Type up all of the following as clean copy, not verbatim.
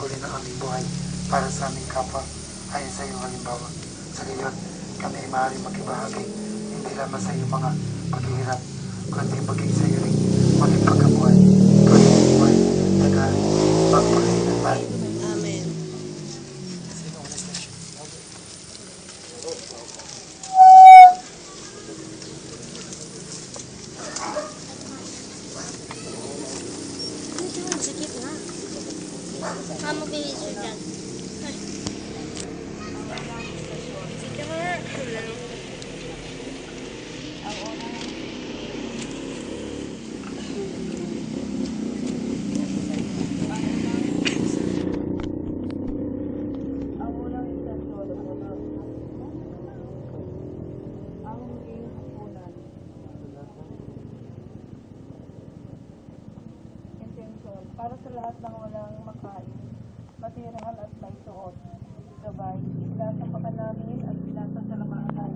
tungkulin ang aming buhay para sa aming kapwa ayon sa iyong halimbawa. Sa gayon, kami ay maaaring makibahagi hindi lamang sa iyong mga paghihirap, kundi maging sa iyo rin maging pagkabuhay, pagkabuhay, tagali, pagpagsilaman. Amen. Sikit na. Kamu bilis yun dyan. Sige mo na. Para sa lahat ng walang makain, matirahan at may suot. Gabay, isasapakan namin at pinasasalamatan.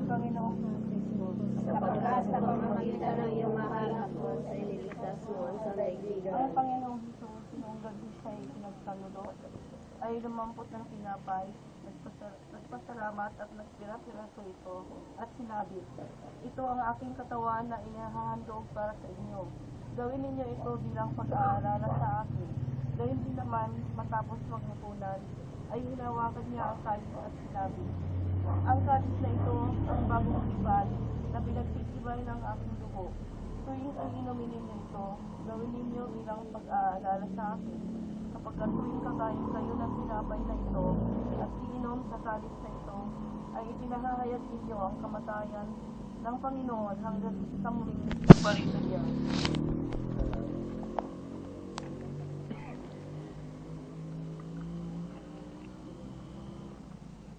Panginoong Jesus, Sa paglas sa pamamagitan ng iyong mahal na po sa iniligtas mo sa daigdigan. ang Panginoong Jesus, noong gabi siya ay pinagsaludo, ay lumampot ng tinapay, nagpasalamat at nagpira-piraso ito, at sinabi, ito ang aking katawan na inahahandog para sa inyo. Gawin ninyo ito bilang pag-aalala sa akin. Gawin din naman, matapos maghapunan, ay hinawakan niya ang kalis at sinabi, ang kalis na ito ang bagong tipan na pinagtitibay ng aking dugo. Tuwing ang inumin ninyo ito, gawin ninyo bilang pag-aalala sa akin. Kapag tuwing kakain kayo ng tinapay na ito at iinom sa kalis na ito, ay ipinahahayag ninyo ang kamatayan ng Panginoon hanggang sa muling pagbarito niya.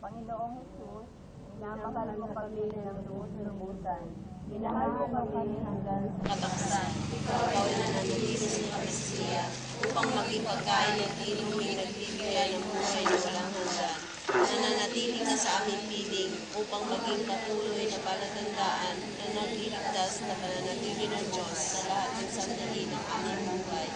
Panginoong Jesus, minamahal mo kami ng lubos-lubusan. Minahal mo kami hanggang sa Kataksan, ikaw na nanilinis ng Mesiya, upang maging pagkain ng tinig mo nagbibigay ng buhay na walang hanggan. Nananatili ka sa aming piling, upang maging patuloy na palatandaan na nagliligtas na pananatili ng Diyos sa lahat ng sandali ng aming buhay.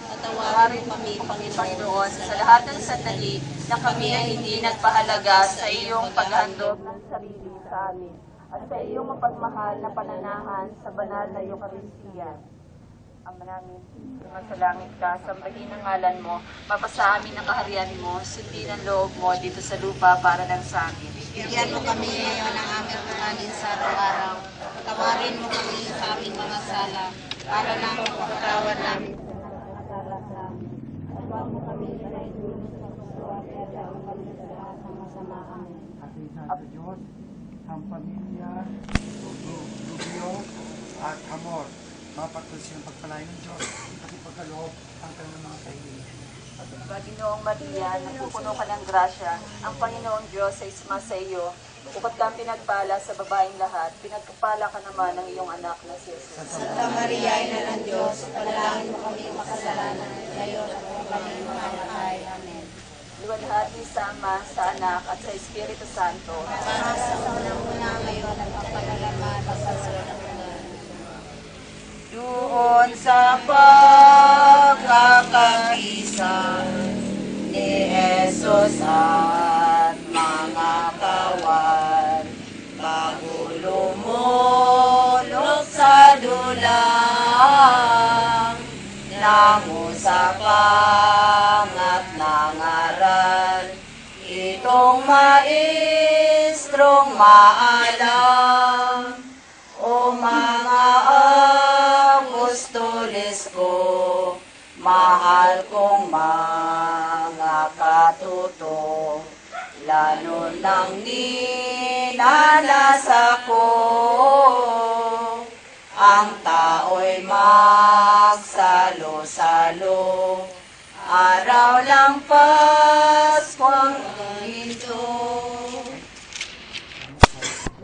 Patawarin mo kami, Panginoon, sa lahat ng sandali na kami ay hindi nagpahalaga sa iyong paghandog ng sarili sa amin at sa iyong mapagmahal na pananahan sa banal na Eucharistia. Ama namin, sa langit ka, sambahin ang ngalan mo, mapasa amin ang kaharian mo, sundin ang loob mo dito sa lupa para lang sa amin. Bigyan mo kami ngayon ng aming kakanin sa araw-araw. Tawarin mo kami sa aming mga sala, para lang pagkatawan namin sa mga sala sa amin. At huwag mo kami inaidulog sa kusuan, kaya ang kami sa lahat ng masamaan. Ating sa Diyos, ang pamilya, Rubio at Amor. Mapagpatuloy silang pagpalain ng Diyos at ipagkaloob ang kanilang mga kaibigan. Panginoong Maria, napupuno ka ng grasya, ang Panginoong Diyos ay sumasa iyo. Bukod kang pinagpala sa babaeng lahat, pinagpapala ka naman ng iyong anak na si Jesus. Santa Maria, Ina ng Diyos, panalangin mo kami makasalanan, ngayon at kung kami mamamatay. Amen. Luwalhati sa Ama, sa Anak, at sa Espiritu Santo. Para sa unang-una ngayon at kapalalaman at sa sunod. Doon sa pagkakaisa ni Jesus at mga kawan, bago lumulog sa dulang, nangusapang at nangaral, itong maestrong maalam, o mga apostoles ko, mahal kong mga katuto, lalo nang ninanasa ko, ang tao'y magsalo-salo, araw lang Pasko ang